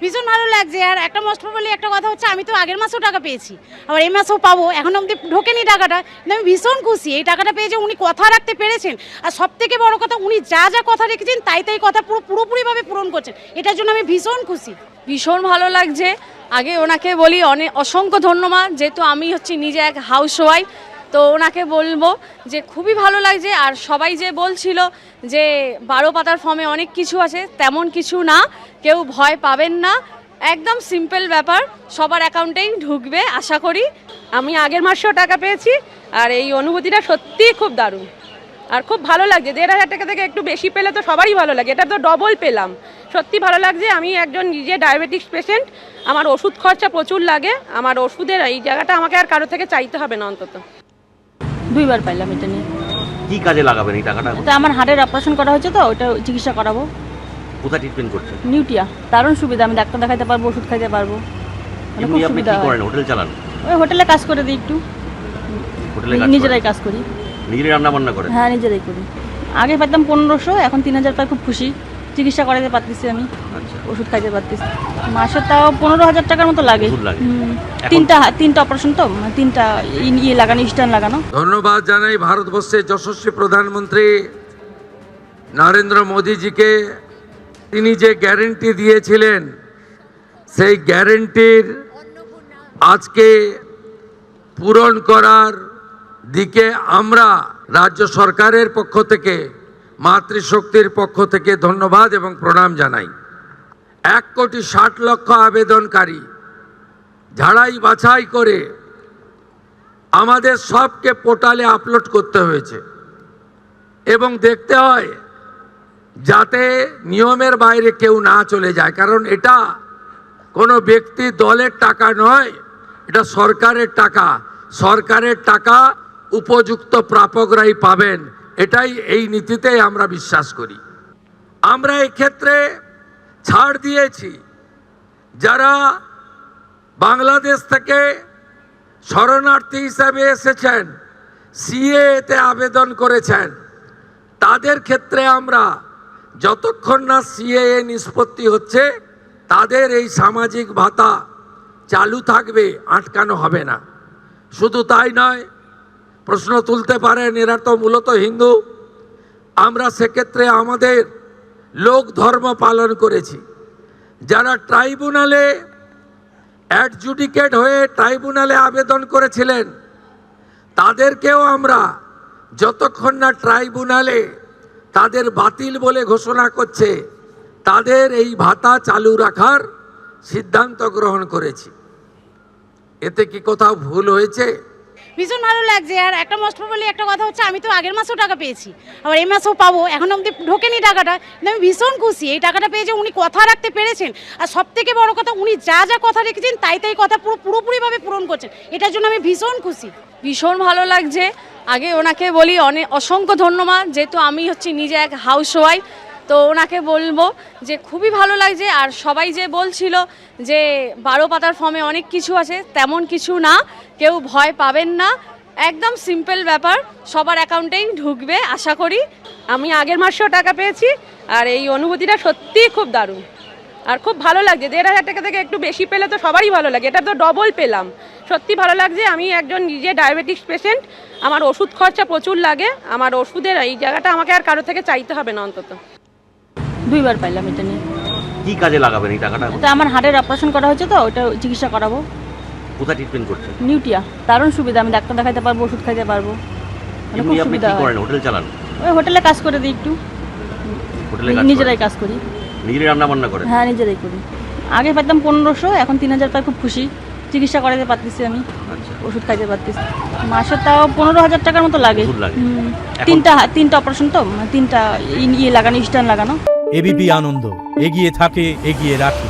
ভীষণ ভালো লাগছে। আর একটা মোস্ট প্রবলি একটা কথা হচ্ছে, আমি তো আগের মাসেও টাকা পেয়েছি, আবার এই মাসেও পাবো। এখন অবধি ঢোকেনি টাকাটা, কিন্তু আমি ভীষণ খুশি এই টাকাটা পেয়ে যে উনি কথা রাখতে পেরেছেন। আর সব থেকে বড় কথা, উনি যা যা কথা রেখেছেন তাই কথা পুরোপুরিভাবে পূরণ করছেন। এটার জন্য আমি ভীষণ খুশি। ভীষণ ভালো লাগছে। আগে ওনাকে বলি অসংখ্য ধন্যবাদ, যেহেতু আমি হচ্ছি নিজে এক হাউস ওয়াইফ, তো ওনাকে বলবো যে খুবই ভালো লাগছে। আর সবাই যে বলছিল যে 12 পাতার ফর্মে অনেক কিছু আছে, তেমন কিছু না, কেউ ভয় পাবেন না, একদম সিম্পল ব্যাপার, সবার অ্যাকাউন্টেই ঢুকবে আশা করি। আমি আগের মাসেও টাকা পেয়েছি, আর এই অনুভূতিটা সত্যিই খুব দারুণ আর খুব ভালো লাগছে। 1,500 টাকা থেকে একটু বেশি পেলে তো সবারই ভালো লাগে, এটা তো ডবল পেলাম, সত্যি ভালো লাগছে। আমি একজন নিজে ডায়াবেটিস পেশেন্ট, আমার ওষুধ খরচা প্রচুর লাগে, আমার ওষুধের এই জায়গাটা আমাকে আর কারো থেকে চাইতে হবে না। অন্তত 2 বার পাইলাম এটা নিয়ে। কি কাজে লাগাবেন এই টাকাটা? এটা আমার হার্টের অপারেশন করা হয়েছে, তো ওটা চিকিৎসা করাবো। কোথায় ট্রিটমেন্ট করছেন? নিউটিয়া, দারুণ সুবিধা, আমি ডাক্তার দেখাতে পারবো, ওষুধ খাইতে পারবো, মানে খুব এমনি আপনি সুবিধা কি হয়। করেন? হোটেল চালান? ওই হোটেলে কাজ করে দিই একটু, হোটেলে কাজ নিজেরাই করেন? কাজ করি। নিজেরাই রান্না বান্না করেন? হ্যাঁ, নিজেরাই করি। আগে পাইতাম 1500, এখন 3000 পাই, খুব খুশি। চিকিৎসা করাতে পারতেছি আমি, আচ্ছা, ওষুধ খাইতে পারতেছি। মাসে তাও 15,000 টাকার মতো লাগে। ওষুধ লাগে? তিনটা অপারেশন, তো তিনটা ইয়ে লাগানো, স্ট্যান্ড লাগানো। ধন্যবাদ জানাই ভারতবর্ষের যশস্বী প্রধানমন্ত্রী নরেন্দ্র মোদীজিকে। তিনি যে গ্যারেন্টি দিয়েছিলেন, সেই গ্যারেন্টির আজকে পূরণ করার দিকে আমরা রাজ্য সরকারের পক্ষ থেকে, মাতৃশক্তির পক্ষ থেকে ধন্যবাদ এবং প্রণাম জানাই। 1,60,00,000 আবেদনকারী ঝাড়াই বাছাই করে আমাদের সবকে পোর্টালে আপলোড করতে হয়েছে, এবং দেখতে হয় যাতে নিয়মের বাইরে কেউ না চলে যায়, কারণ এটা কোনো ব্যক্তি দলের টাকা নয়, এটা সরকারের টাকা। সরকারের টাকা উপযুক্ত প্রাপকরাই পাবেন, এটাই এই নীতিতেই আমরা বিশ্বাস করি। আমরা এক্ষেত্রে ছাড় দিয়েছি যারা বাংলাদেশ থেকে শরণার্থী হিসাবে এসেছেন, সিএতে আবেদন করেছেন, তাদের ক্ষেত্রে আমরা যতক্ষণ না সিএ নিষ্পত্তি হচ্ছে তাদের এই সামাজিক ভাতা চালু থাকবে, আটকানো হবে না। শুধু তাই নয়, প্রশ্ন তুলতে পারেন এরা তো মূলত হিন্দু, আমরা সেক্ষেত্রে আমাদের লোক ধর্ম পালন করেছি। যারা ট্রাইব্যুনালে অ্যাডজুডিকেট হয়ে ট্রাইব্যুনালে আবেদন করেছিলেন, তাদেরকেও আমরা যতক্ষণ না ট্রাইব্যুনালে তাদের বাতিল বলে ঘোষণা করছে, তাদের এই ভাতা চালু রাখার সিদ্ধান্ত গ্রহণ করেছি। এতে কি কোথাও ভুল হয়েছে? ভীষণ ভালো লাগছে। আর একটা মোস্ট প্রবলি একটা কথা হচ্ছে, আমি তো আগের মাসেও টাকা পেয়েছি, আবার এই মাসেও পাবো। এখন অবধি ঢোকেনি টাকাটা, কিন্তু আমি ভীষণ খুশি এই টাকাটা পেয়ে যে উনি কথা রাখতে পেরেছেন। আর সব থেকে বড় কথা, উনি যা যা কথা রেখেছেন তাই কথা পুরোপুরিভাবে পূরণ করছেন। এটার জন্য আমি ভীষণ খুশি। ভীষণ ভালো লাগছে। আগে ওনাকে বলি অসংখ্য ধন্যবাদ, যেহেতু আমি হচ্ছি নিজে এক হাউস ওয়াইফ, তো ওনাকে বলবো যে খুবই ভালো লাগছে। আর সবাই যে বলছিল যে 12 পাতার ফর্মে অনেক কিছু আছে, তেমন কিছু না, কেউ ভয় পাবেন না, একদম সিম্পল ব্যাপার, সবার অ্যাকাউন্টেই ঢুকবে আশা করি। আমি আগের মাসেও টাকা পেয়েছি, আর এই অনুভূতিটা সত্যিই খুব দারুণ আর খুব ভালো লাগছে। 1,500 টাকা থেকে একটু বেশি পেলে তো সবারই ভালো লাগে, এটা তো ডবল পেলাম, সত্যি ভালো লাগছে। আমি একজন নিজে ডায়াবেটিস পেশেন্ট, আমার ওষুধ খরচা প্রচুর লাগে, আমার ওষুধের এই জায়গাটা আমাকে আর কারো থেকে চাইতে হবে না। অন্তত 2 বার পাইলাম এটা নিয়ে। কি কাজে লাগাবেন এই টাকাটা? এটা আমার হার্টের অপারেশন করা হয়েছে, তো ওটা চিকিৎসা করাবো। কোথায় ট্রিটমেন্ট করছেন? নিউটিয়া, দারুণ সুবিধা, আমি ডাক্তার দেখাতে পারবো, ওষুধ খাইতে পারবো, মানে এমনি খুব আপনি সুবিধা কি হয়। করেন? হোটেল চালান? ওই হোটেলে কাজ করে দিই একটু, হোটেলে কাজ নিজেরাই করেন? কাজ করি। নিজেরাই রান্না বান্না করেন? হ্যাঁ, নিজেরাই করি। আগে পাইতাম 1500, এখন 3000 পাই, খুব খুশি। চিকিৎসা করাতে পারতেছি আমি, আচ্ছা, ওষুধ খাইতে পারতেছি। মাসে তাও 15,000 টাকার মতো লাগে। ওষুধ লাগে? তিনটা অপারেশন, তো তিনটা ইয়ে লাগানো, স্ট্যান্ড লাগানো। এবিপি আনন্দ এগিয়ে থাকে, এগিয়ে রাখে।